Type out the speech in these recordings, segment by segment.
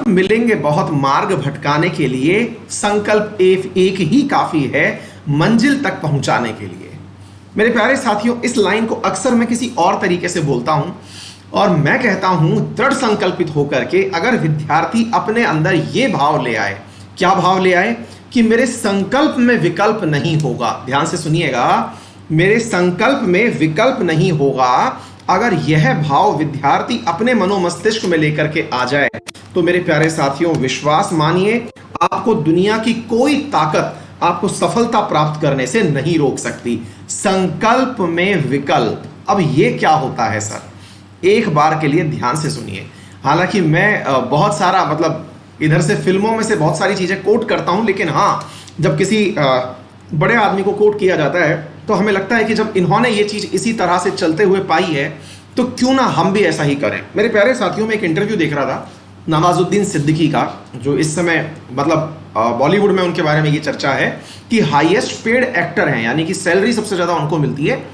मिलेंगे बहुत मार्ग भटकाने के लिए, संकल्प एक ही काफी है मंजिल तक पहुंचाने के लिए। मेरे प्यारे साथियों, इस लाइन को अक्सर मैं किसी और तरीके से बोलता हूं और मैं कहता हूं दृढ़ संकल्पित होकर के अगर विद्यार्थी अपने अंदर यह भाव ले आए, क्या भाव ले आए कि मेरे संकल्प में विकल्प नहीं होगा। ध्यान से सुनिएगा, मेरे संकल्प में विकल्प नहीं होगा। अगर यह भाव विद्यार्थी अपने मनोमस्तिष्क में लेकर के आ जाए तो मेरे प्यारे साथियों विश्वास मानिए, आपको दुनिया की कोई ताकत आपको सफलता प्राप्त करने से नहीं रोक सकती। संकल्प में विकल्प। अब यह क्या होता है सर, एक बार के लिए ध्यान से सुनिए। हालांकि मैं बहुत सारा इधर से फिल्मों में से बहुत सारी चीजें कोट करता हूं, लेकिन हाँ, जब किसी बड़े आदमी को कोट किया जाता है तो हमें लगता है कि जब इन्होंने ये चीज इसी तरह से चलते हुए पाई है तो क्यों ना हम भी ऐसा ही करें। मेरे प्यारे साथियों, में एक इंटरव्यू देख रहा था नवाजुद्दीन सिद्दीकी का, जो इस समय बॉलीवुड में उनके बारे में ये चर्चा है कि हाईएस्ट पेड एक्टर हैं, यानी कि सैलरी सबसे ज्यादा उनको मिलती है।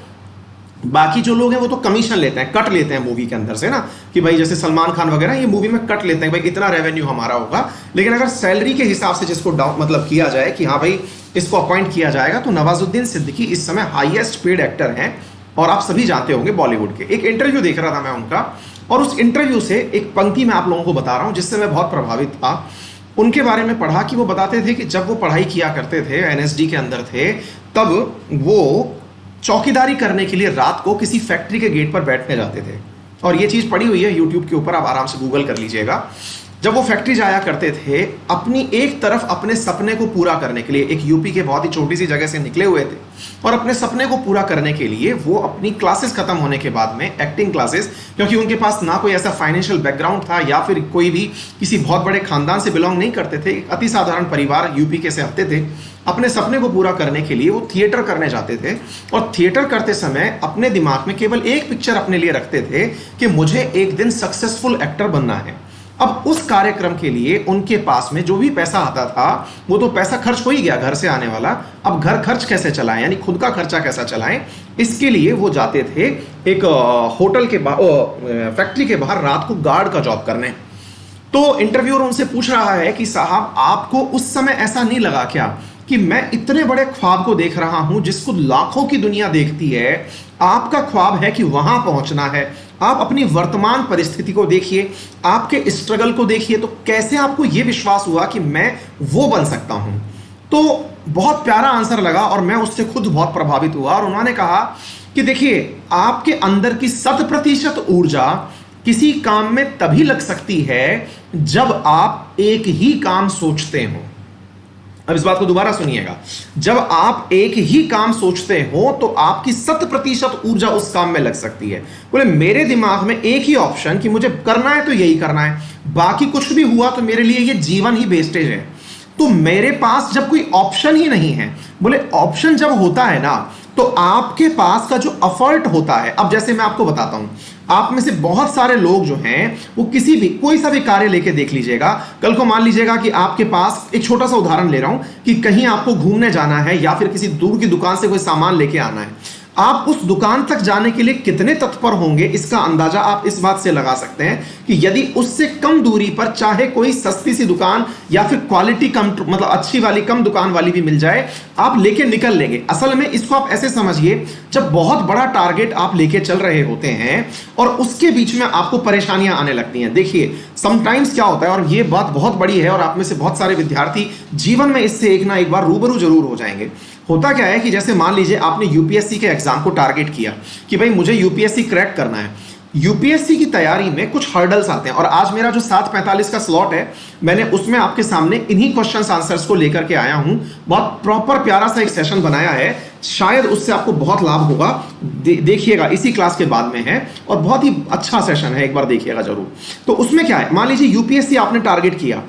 बाकी जो लोग हैं वो तो कमीशन लेते हैं, कट लेते हैं मूवी के अंदर से ना, कि भाई जैसे सलमान खान वगैरह ये मूवी में कट लेते हैं, भाई इतना रेवेन्यू हमारा होगा। लेकिन अगर सैलरी के हिसाब से जिसको किया जाए कि हाँ भाई इसको अपॉइंट किया जाएगा, तो नवाजुद्दीन सिद्दीकी इस समय हाईएस्ट पेड एक्टर हैं और आप सभी जानते होंगे बॉलीवुड के। एक इंटरव्यू देख रहा था मैं उनका, और उस इंटरव्यू से एक पंक्ति मैं आप लोगों को बता रहा हूं जिससे मैं बहुत प्रभावित था। उनके बारे में पढ़ा कि वो बताते थे कि जब वो पढ़ाई किया करते थे, एनएसडी के अंदर थे, तब वो चौकीदारी करने के लिए रात को किसी फैक्ट्री के गेट पर बैठने जाते थे। और ये चीज पड़ी हुई है यूट्यूब के ऊपर, आप आराम से गूगल कर लीजिएगा। जब वो फैक्ट्री जाया करते थे अपनी एक तरफ अपने सपने को पूरा करने के लिए, एक यूपी के बहुत ही छोटी सी जगह से निकले हुए थे, और अपने सपने को पूरा करने के लिए वो अपनी क्लासेस खत्म होने के बाद में, एक्टिंग क्लासेस, क्योंकि उनके पास ना कोई ऐसा फाइनेंशियल बैकग्राउंड था या फिर कोई भी किसी बहुत बड़े खानदान से बिलोंग नहीं करते थे, एक अति साधारण परिवार यूपी के से आते थे। अपने सपने को पूरा करने के लिए वो थिएटर करने जाते थे, और थिएटर करते समय अपने दिमाग में केवल एक पिक्चर अपने लिए रखते थे कि मुझे एक दिन सक्सेसफुल एक्टर बनना है। अब उस कार्यक्रम के लिए उनके पास में जो भी पैसा आता था वो तो पैसा खर्च हो ही गया घर से आने वाला। अब घर खर्च कैसे चलाएं, यानी खुद का खर्चा कैसा चलाएं, इसके लिए वो जाते थे एक होटल के फैक्ट्री के बाहर रात को गार्ड का जॉब करने। तो इंटरव्यूअर उनसे पूछ रहा है कि साहब, आपको उस समय ऐसा नहीं लगा क्या कि मैं इतने बड़े ख्वाब को देख रहा हूं जिसको लाखों की दुनिया देखती है, आपका ख्वाब है कि वहां पहुंचना है, आप अपनी वर्तमान परिस्थिति को देखिए, आपके स्ट्रगल को देखिए, तो कैसे आपको यह विश्वास हुआ कि मैं वो बन सकता हूं। तो बहुत प्यारा आंसर लगा और मैं उससे खुद बहुत प्रभावित हुआ। और उन्होंने कहा कि देखिए, आपके अंदर की 100% ऊर्जा किसी काम में तभी लग सकती है जब आप एक ही काम सोचते हो। अब इस बात को दोबारा सुनिएगा, जब आप एक ही काम सोचते हो तो आपकी 100% ऊर्जा उस काम में लग सकती है। बोले मेरे दिमाग में एक ही ऑप्शन कि मुझे करना है तो यही करना है, बाकी कुछ भी हुआ तो मेरे लिए ये जीवन ही वेस्टेज है। तो मेरे पास जब कोई ऑप्शन ही नहीं है, बोले ऑप्शन जब होता है ना तो आपके पास का जो एफर्ट होता है, अब जैसे मैं आपको बताता हूं, आप में से बहुत सारे लोग जो हैं वो कोई सा भी कार्य लेके देख लीजिएगा। कल को मान लीजिएगा कि आपके पास, एक छोटा सा उदाहरण ले रहा हूं, कि कहीं आपको घूमने जाना है या फिर किसी दूर की दुकान से कोई सामान लेके आना है, आप उस दुकान तक जाने के लिए कितने तत्पर होंगे इसका अंदाजा आप इस बात से लगा सकते हैं कि यदि उससे कम दूरी पर चाहे कोई सस्ती सी दुकान या फिर क्वालिटी कम, अच्छी वाली कम दुकान वाली भी मिल जाए, आप लेके निकल लेंगे। असल में इसको आप ऐसे समझिए, जब बहुत बड़ा टारगेट आप लेके चल रहे होते हैं और उसके बीच में आपको परेशानियां आने लगती हैं। देखिए समटाइम्स क्या होता है, और ये बात बहुत बड़ी है और आप में से बहुत सारे विद्यार्थी जीवन में इससे एक ना एक बार रूबरू जरूर हो जाएंगे। होता क्या है कि जैसे मान लीजिए आपने यूपीएससी के एग्जाम को टारगेट किया कि भाई मुझे यूपीएससी क्रैक करना है। यूपीएससी की तैयारी में कुछ हर्डल्स आते हैं, और आज मेरा जो 7:45 का स्लॉट है, मैंने उसमें आपके सामने इन्हीं क्वेश्चंस आंसर्स को लेकर के आया हूं। बहुत प्रॉपर प्यारा सा एक सेशन बनाया है, शायद उससे आपको बहुत लाभ होगा। देखिएगा, इसी क्लास के बाद में है और बहुत ही अच्छा सेशन है, एक बार देखिएगा जरूर। तो उसमें क्या है, मान लीजिए यूपीएससी आपने टारगेट किया,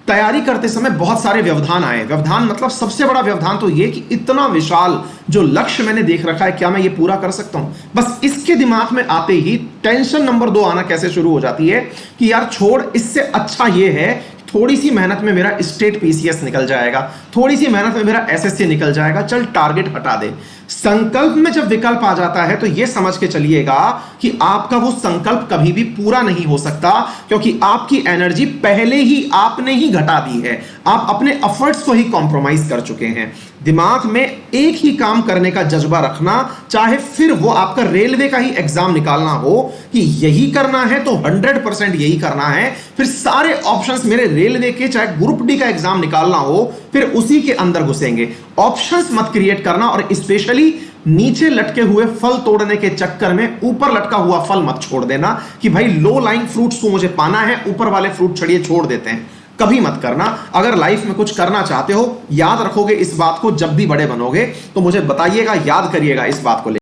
तैयारी करते समय बहुत सारे व्यवधान आए। व्यवधान मतलब सबसे बड़ा व्यवधान तो ये कि इतना विशाल जो लक्ष्य मैंने देख रखा है, क्या मैं ये पूरा कर सकता हूं। बस इसके दिमाग में आते ही टेंशन नंबर 2 आना कैसे शुरू हो जाती है कि यार छोड़, इससे अच्छा ये है थोड़ी सी मेहनत में मेरा स्टेट पीसीएस निकल जाएगा, थोड़ी सी मेहनत में मेरा एसएससी निकल जाएगा, चल टारगेट हटा दे। संकल्प में जब विकल्प आ जाता है तो यह समझ के चलिएगा कि आपका वो संकल्प कभी भी पूरा नहीं हो सकता, क्योंकि आपकी एनर्जी पहले ही आपने ही घटा दी है। आप अपने एफर्ट्स को ही कॉम्प्रोमाइज कर चुके हैं। दिमाग में एक ही काम करने का जज्बा रखना, चाहे फिर वो आपका रेलवे का ही एग्जाम निकालना हो कि यही करना है तो 100% यही करना है, फिर सारे ऑप्शंस मेरे रेलवे के, चाहे ग्रुप डी का एग्जाम निकालना हो, फिर उसी के अंदर घुसेंगे। ऑप्शंस मत क्रिएट करना, और स्पेशली नीचे लटके हुए फल तोड़ने के चक्कर में ऊपर लटका हुआ फल मत छोड़ देना कि भाई लो लाइंग फ्रूट्स को मुझे पाना है, ऊपर वाले फ्रूट छड़िए छोड़ देते हैं। कभी मत करना। अगर लाइफ में कुछ करना चाहते हो, याद रखोगे इस बात को, जब भी बड़े बनोगे तो मुझे बताइएगा, याद करिएगा इस बात को लेकर।